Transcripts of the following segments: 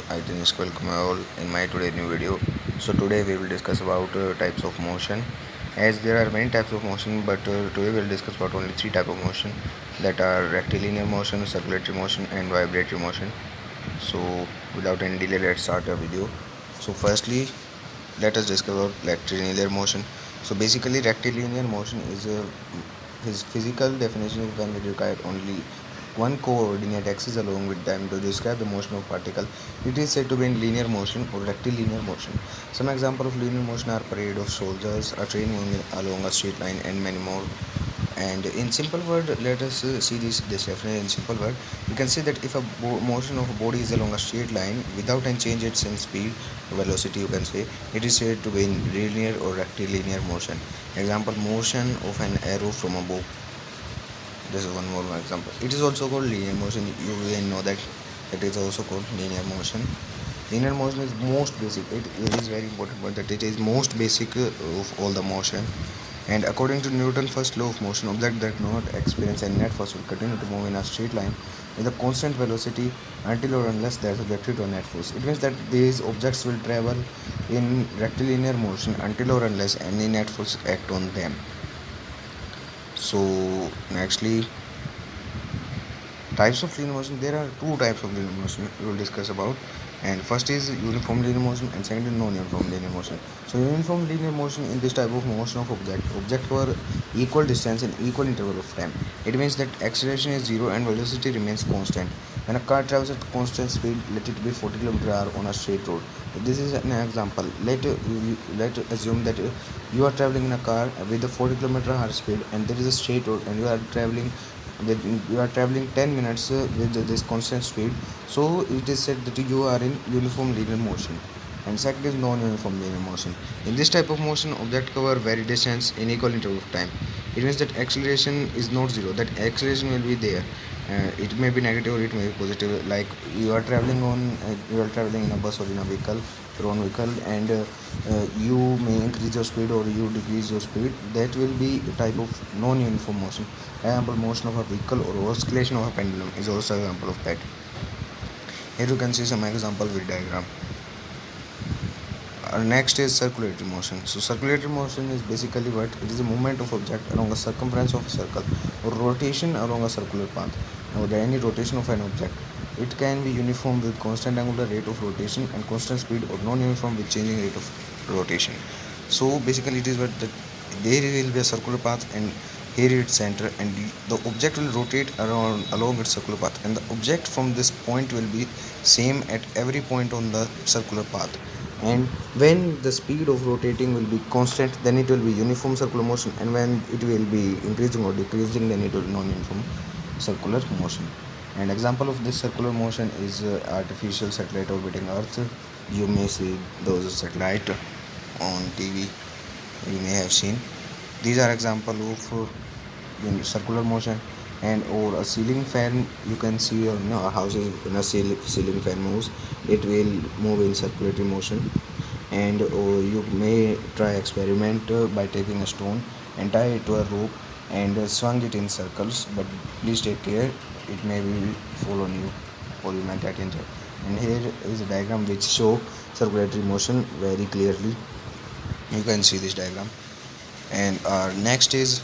Hi, I Dinesh, welcome you all in my today new video. So today we will discuss about types of motion. As there are many types of motion, but today we will discuss about only three type of motion, that are rectilinear motion, circulatory motion, and vibratory motion. So without any delay, let's start the video. So firstly, let us discuss about rectilinear motion. So basically, rectilinear motion is his physical definition is when we require only one coordinate axis along with them to describe the motion of particle. It is said to be in linear motion or rectilinear motion. Some example of linear motion are parade of soldiers, a train moving along a straight line, and many more. And in simple word, let us see this definition in simple word. You can say that if a motion of a body is along a straight line without any change its in speed or velocity, you can say it is said to be in linear or rectilinear motion. Example, motion of an arrow from a bow. This is one more example. It is also called linear motion. You will know that it is also called linear motion. Linear motion is most basic. It is very important point that it is most basic of all the motion. And according to Newton's first law of motion, object that do not experience any net force will continue to move in a straight line with a constant velocity until or unless they are subjected to a net force. It means that these objects will travel in rectilinear motion until or unless any net force act on them. So nextly, types of linear motion. There are two types of linear motion we will discuss about, and first is uniform linear motion and second is non-uniform linear motion. So uniform linear motion in this type of motion of object for equal distance and equal interval of time. It means that acceleration is zero and velocity remains constant. When a car travels at constant speed, let it be 40 km/h on a straight road. This is an example. Let assume that you are traveling in a car with a 40 km/h speed, and there is a straight road, and you are traveling 10 minutes with this constant speed. So it is said that you are in uniform linear motion. And second is non-uniform linear motion. In this type of motion, object cover vary distance in equal interval of time. It means that acceleration is not zero, that acceleration will be there. It may be negative or it may be positive. Like you are traveling in a bus or in a vehicle, your own vehicle, and you may increase your speed or you decrease your speed. That will be a type of non-uniform motion. Example, motion of a vehicle or oscillation of a pendulum is also an example of that. Here you can see some example with diagram. Next is circulatory motion. So circulatory motion is basically what? It is a movement of object along a circumference of a circle or rotation along a circular path. Now any rotation of an object. It can be uniform with constant angular rate of rotation and constant speed, or non-uniform with changing rate of rotation. So basically it is what there will be a circular path, and here its center, and the object will rotate along its circular path, and the object from this point will be same at every point on the circular path. And when the speed of rotating will be constant, then it will be uniform circular motion, and when it will be increasing or decreasing, then it will be non-uniform circular motion. And example of this circular motion is artificial satellite orbiting earth. You may see those satellite on TV, you may have seen. These are example of circular motion. And or a ceiling fan, you can see a house is when a ceiling fan moves, it will move in circulatory motion. And or you may try experiment by taking a stone and tie it to a rope and swung it in circles, but please take care, it may be fall on you or you might get injured. And here is a diagram which show circulatory motion very clearly. You can see this diagram. And our next is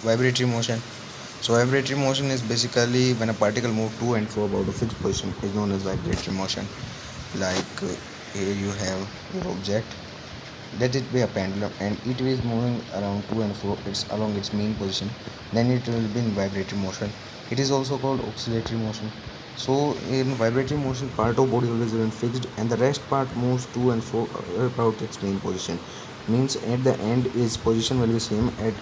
vibratory motion. So vibratory motion is basically when a particle moves to and fro about a fixed position is known as vibratory motion. Like here you have your object, let it be a pendulum, and it is moving around to and fro, it's along its mean position, then it will be in vibratory motion. It is also called oscillatory motion. So in vibratory motion, part of body always remains fixed and the rest part moves to and fro about its mean position. Means at the end its position will be same at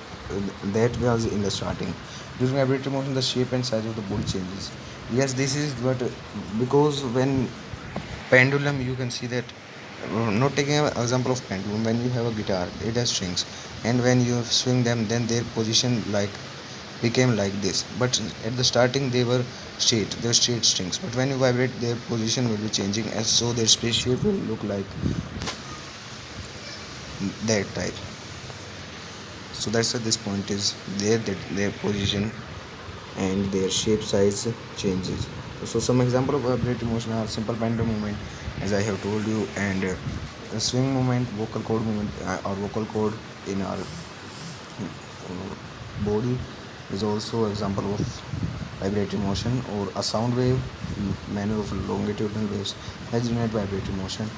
that was in the starting. During vibratory motion, the shape and size of the body changes. Yes, this is what, because when pendulum, you can see that, not taking an example of pendulum, when you have a guitar, it has strings, and when you swing them, then their position like became like this, but at the starting they were straight strings, but when you vibrate, their position will be changing, and so their space shape will look like that type. So that's why this point is there, that their position and their shape size changes. So some example of vibratory motion are simple pendulum movement, as I have told you, and swing movement, vocal cord movement, or vocal cord in our body is also example of vibratory motion, or a sound wave manner of longitudinal waves has unit vibratory motion.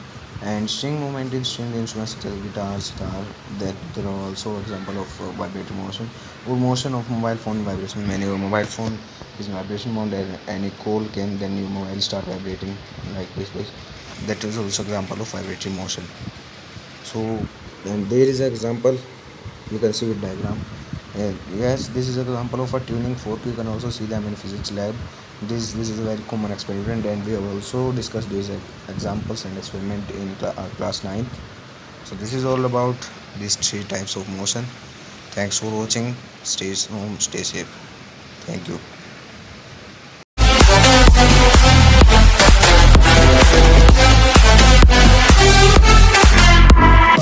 And string movement in string instruments such as guitar, sitar, that there are also example of vibratory motion. Or motion of mobile phone vibration, when your mobile phone is in vibration mode and any call came, then your mobile start vibrating like this. That is also example of vibratory motion. So, and there is an example, you can see with diagram. Yes, this is an example of a tuning fork. You can also see them in physics lab. This is a very common experiment, and we have also discussed these examples and experiment in class 9. So this is all about these three types of motion. Thanks for watching. Stay home, stay safe. Thank you.